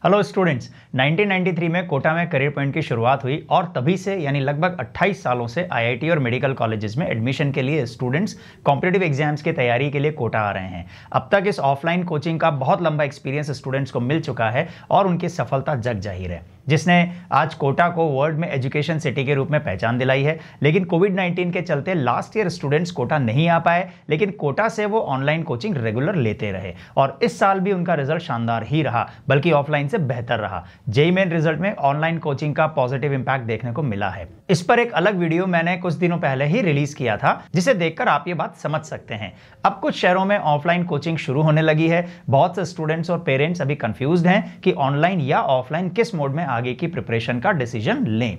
Hello students, 1993 में कोटा में career point की शुरुआत हुई और तभी से यानी लगभग 28 सालों से आईआईटी और मेडिकल कॉलेजेस में एडमिशन के लिए स्टूडेंट्स कॉम्पिटिटिव एग्जाम्स की तैयारी के लिए कोटा आ रहे हैं। अब तक इस ऑफलाइन कोचिंग का बहुत लंबा एक्सपीरियंस स्टूडेंट्स को मिल चुका है और उनकी सफलता जग जाहिर है, जिसने आज कोटा को वर्ल्ड में एजुकेशन सिटी के रूप में पहचान दिलाई है। लेकिन कोविड-19 के चलते लास्ट ईयर स्टूडेंट्स कोटा नहीं आ पाए, लेकिन कोटा से वो ऑनलाइन कोचिंग रेगुलर लेते रहे और इस साल भी उनका रिजल्ट शानदार ही रहा, बल्कि ऑफलाइन से बेहतर रहा। जेईई मेन रिजल्ट में ऑनलाइन कोचिंग का पॉजिटिव इंपैक्ट देखने को मिला है। इस पर एक अलग वीडियो मैंने कुछ दिनों पहले ही रिलीज किया था, जिसे देखकर आप ये बात समझ सकते हैं। अब कुछ शहरों में ऑफलाइन कोचिंग शुरू होने लगी है। बहुत से स्टूडेंट्स और पेरेंट्स अभी कंफ्यूज्ड हैं कि ऑनलाइन या ऑफलाइन किस मोड में आगे की प्रिपरेशन का डिसीजन लें।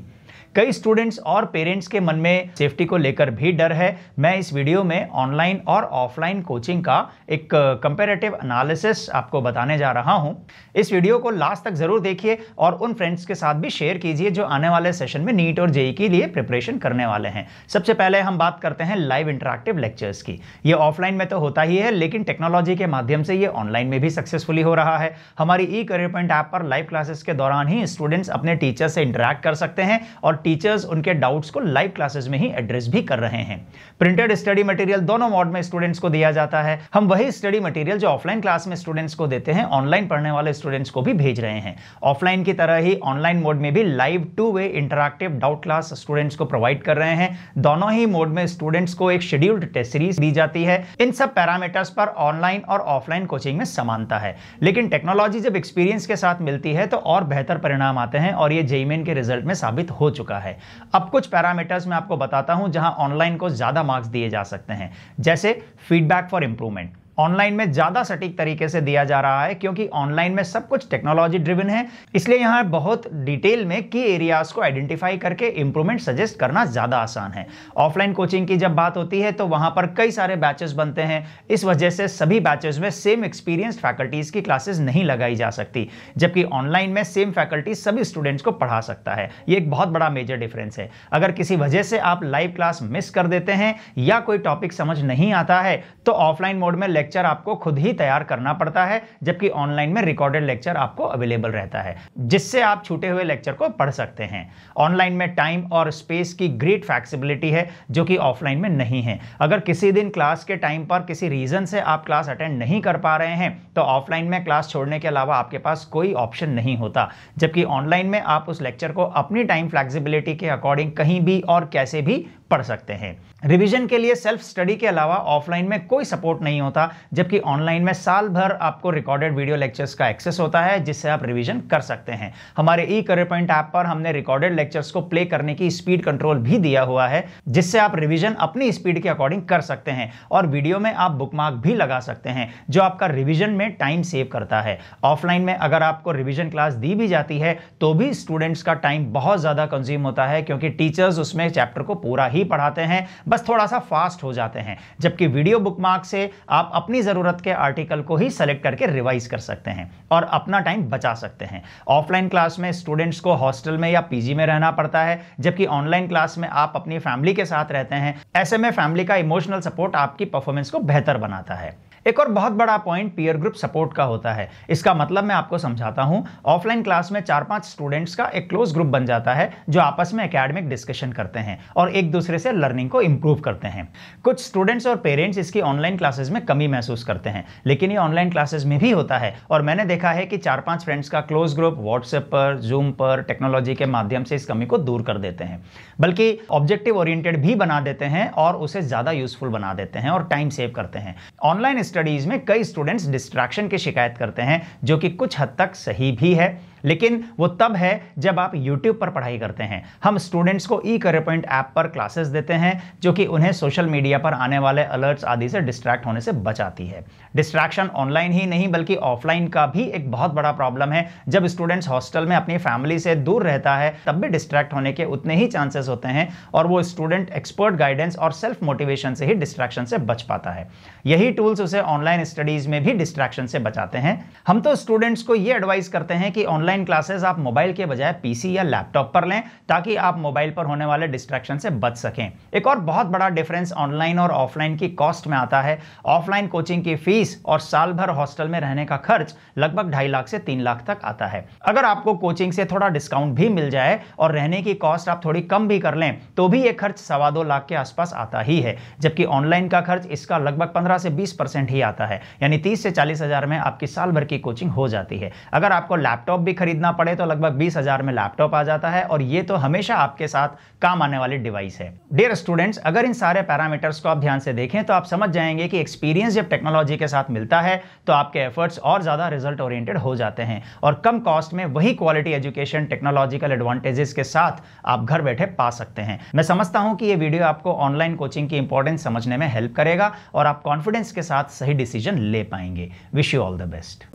कई स्टूडेंट्स और पेरेंट्स के मन में सेफ्टी को लेकर भी डर है। मैं इस वीडियो में ऑनलाइन और ऑफलाइन कोचिंग का एक कंपैरेटिव एनालिसिस आपको बताने जा रहा हूं। इस वीडियो को लास्ट तक जरूर देखिए और उन फ्रेंड्स के साथ भी शेयर कीजिए जो आने वाले सेशन में नीट और जेईई के लिए प्रिपरेशन करने वाले हैं। सबसे पहले हम बात करते हैं लाइव इंटरैक्टिव लेक्चर्स की। ये ऑफलाइन में तो होता ही है, लेकिन टेक्नोलॉजी के माध्यम से ये ऑनलाइन में भी सक्सेसफुली हो रहा है। हमारी ई करियर पॉइंट ऐप पर लाइव क्लासेस के दौरान ही स्टूडेंट्स अपने टीचर से इंटरैक्ट कर सकते हैं और टीचर्स उनके डाउट्स को लाइव क्लासेस में ही एड्रेस भी कर रहे हैं। प्रिंटेड स्टडी मटेरियल दोनों मोड में स्टूडेंट्स को दिया जाता है। हम वही स्टडी मटेरियल जो ऑफलाइन क्लास में स्टूडेंट्स को देते हैं, ऑनलाइन पढ़ने वाले स्टूडेंट्स को भी भेज रहे हैं। ऑफलाइन की तरह ही ऑनलाइन मोड में भी live two way interactive doubt class students को प्रोवाइड कर रहे हैं। दोनों ही मोड में स्टूडेंट्स को एक शेड्यूल्ड टेस्ट सीरीज दी जाती है। इन सब पैरामीटर्स पर ऑनलाइन और ऑफलाइन कोचिंग में समानता है, लेकिन टेक्नोलॉजी जब एक्सपीरियंस के साथ मिलती है तो और बेहतर परिणाम आते हैं और ये जेईई मेन के रिजल्ट में साबित हो चुका है। अब कुछ पैरामीटर्स मैं आपको बताता हूं जहां ऑनलाइन को ज्यादा मार्क्स दिए जा सकते हैं, जैसे फीडबैक फॉर इंप्रूवमेंट। ऑनलाइन में ज्यादा सटीक तरीके से दिया जा रहा है क्योंकि ऑनलाइन में सब कुछ टेक्नोलॉजी ड्रिवन है, इसलिए यहां बहुत डिटेल में की एरियाज को आइडेंटिफाई करके इंप्रूवमेंट सजेस्ट करना ज्यादा आसान है। ऑफलाइन कोचिंग की जब बात होती है तो वहां पर कई सारे बैचेस बनते हैं। इस वजह से सभी बैचेस में सेम एक्सपीरियंस्ड फैकल्टीज की क्लासेस नहीं लगाई जा सकती, जबकि ऑनलाइन में सेम फैकल्टी सभी स्टूडेंट्स को पढ़ा सकता है। ये एक बहुत बड़ा मेजर डिफरेंस है। अगर किसी वजह से आप लाइव क्लास मिस कर देते हैं या कोई टॉपिक समझ नहीं आता है तो ऑफलाइन मोड में लेक्चर आपको खुद ही तैयार करना पड़ता है, जबकि ऑनलाइन में रिकॉर्डेड लेक्चर आपको अवेलेबल रहता है, जिससे आप छूटे हुए लेक्चर को पढ़ सकते हैं। ऑनलाइन में टाइम और स्पेस की ग्रेट फ्लेक्सिबिलिटी है जो कि ऑफलाइन में नहीं है। अगर किसी दिन क्लास के टाइम पर किसी रीजन से आप क्लास अटेंड नहीं कर पा रहे हैं तो ऑफलाइन में क्लास छोड़ने के अलावा आपके पास कोई ऑप्शन नहीं होता, जबकि ऑनलाइन में आप उस लेक्चर को अपनी टाइम फ्लेक्सिबिलिटी के अकॉर्डिंग कहीं भी और कैसे भी पढ़ सकते हैं। रिवीजन के लिए सेल्फ स्टडी के अलावा ऑफलाइन में कोई सपोर्ट नहीं होता, जबकि ऑनलाइन में साल भर आपको रिकॉर्डेड वीडियो लेक्चर्स का एक्सेस होता है, जिससे आप रिवीजन कर सकते हैं। हमारे ई करियर पॉइंट ऐप पर हमने रिकॉर्डेड लेक्चर्स को प्ले करने की स्पीड कंट्रोल भी दिया हुआ है, जिससे आप रिवीजन अपनी स्पीड के अकॉर्डिंग कर सकते हैं और वीडियो में आप बुकमार्क भी लगा सकते हैं, जो आपका रिवीजन में टाइम सेव करता है। ऑफलाइन में अगर आपको रिवीजन क्लास दी भी जाती है तो भी स्टूडेंट्स का टाइम बहुत ज्यादा कंज्यूम होता है, क्योंकि टीचर्स उसमें चैप्टर को पूरा ही पढ़ाते हैं, बस थोड़ा सा फास्ट हो जाते हैं। जबकि वीडियो बुकमार्क से आप अपनी जरूरत के आर्टिकल को ही सेलेक्ट करके रिवाइज कर सकते हैं और अपना टाइम बचा सकते हैं। ऑफलाइन क्लास में स्टूडेंट्स को हॉस्टल में या पीजी में रहना पड़ता है, जबकि ऑनलाइन क्लास में आप अपनी फैमिली के साथ रहते हैं। ऐसे में फैमिली का इमोशनल सपोर्ट आपकी परफॉर्मेंस को बेहतर बनाता है। एक और बहुत बड़ा पॉइंट पीयर ग्रुप सपोर्ट का होता है। इसका मतलब मैं आपको समझाता हूं। ऑफलाइन क्लास में 4-5 स्टूडेंट्स का एक क्लोज ग्रुप बन जाता है जो आपस में एकेडमिक डिस्कशन करते हैं और एक दूसरे से लर्निंग को इंप्रूव करते हैं। कुछ स्टूडेंट्स और पेरेंट्स इसकी ऑनलाइन क्लासेस में कमी महसूस करते हैं, लेकिन ये ऑनलाइन क्लासेस में भी होता है और मैंने देखा है कि 4-5 फ्रेंड्स का क्लोज ग्रुप व्हाट्सएप पर, जूम पर टेक्नोलॉजी के माध्यम से इस कमी को दूर कर देते हैं, बल्कि ऑब्जेक्टिव ओरिएंटेड भी बना देते हैं और उसे ज्यादा यूजफुल बना देते हैं और टाइम सेव करते हैं। ऑनलाइन स्टडीज में कई स्टूडेंट्स डिस्ट्रैक्शन की शिकायत करते हैं, जो कि कुछ हद तक सही भी है, लेकिन वो तब है जब आप YouTube पर पढ़ाई करते हैं। हम स्टूडेंट्स को ई करियर पॉइंट ऐप पर क्लासेस देते हैं जो कि उन्हें सोशल मीडिया पर आने वाले अलर्ट्स आदि से डिस्ट्रैक्ट होने से बचाती है। डिस्ट्रैक्शन ऑनलाइन ही नहीं बल्कि ऑफलाइन का भी एक बहुत बड़ा प्रॉब्लम है। जब स्टूडेंट्स हॉस्टल में अपनी फैमिली से दूर रहता है तब भी डिस्ट्रैक्ट होने के उतने ही चांसेस होते हैं और वो स्टूडेंट एक्सपर्ट गाइडेंस और सेल्फ मोटिवेशन से ही डिस्ट्रैक्शन से बच पाता है। यही टूल्स उसे ऑनलाइन स्टडीज में भी डिस्ट्रैक्शन से बचाते हैं। हम तो स्टूडेंट्स को ये एडवाइस करते हैं कि ऑनलाइन ऑनलाइन क्लासेस आप मोबाइल के बजाय पीसी या लैपटॉप पर लें ताकि आप मोबाइल पर होने वाले डिस्ट्रैक्शन से बच सकें। एक और बहुत बड़ा डिफरेंस ऑनलाइन और ऑफलाइन की कॉस्ट में आता है। ऑफलाइन कोचिंग की फीस और साल भर हॉस्टल में रहने का खर्च लगभग 2.5 लाख से 3 लाख तक आता है। अगर आपको कोचिंग से थोड़ा डिस्काउंट भी मिल जाए और रहने की कॉस्ट आप थोड़ी कम भी कर लें तो भी यह खर्च 2.25 लाख के आसपास आता ही है, जबकि ऑनलाइन का खर्च इसका लगभग 15 से 20% ही आता है, यानी 30 से 40 हजार में आपकी साल भर की कोचिंग हो जाती है। अगर आपको लैपटॉप भी खरीदना पड़े तो लगभग 20 हजार में लैपटॉप आ जाता है, और यह तो हमेशा आपके साथ काम आने वाली डिवाइस है। डियर स्टूडेंट्स, अगर इन सारे पैरामीटर्स को आप ध्यान से देखें तो आप समझ जाएंगे कि एक्सपीरियंस जब टेक्नोलॉजी के साथ मिलता है तो आपके एफर्ट्स और ज्यादा रिजल्ट ओरिएंटेड हो जाते हैं, और कम कॉस्ट में वही क्वालिटी एजुकेशन टेक्नोलॉजिकल एडवांटेजेस के साथ आप घर बैठे पा सकते हैं। मैं समझता हूं कि यह वीडियो आपको ऑनलाइन कोचिंग की इंपॉर्टेंस समझने में हेल्प करेगा और आप कॉन्फिडेंस के साथ सही डिसीजन ले पाएंगे। Wish you all the best.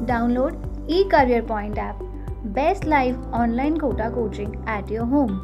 Download eCareer Point app. Best live online quota coaching at your home.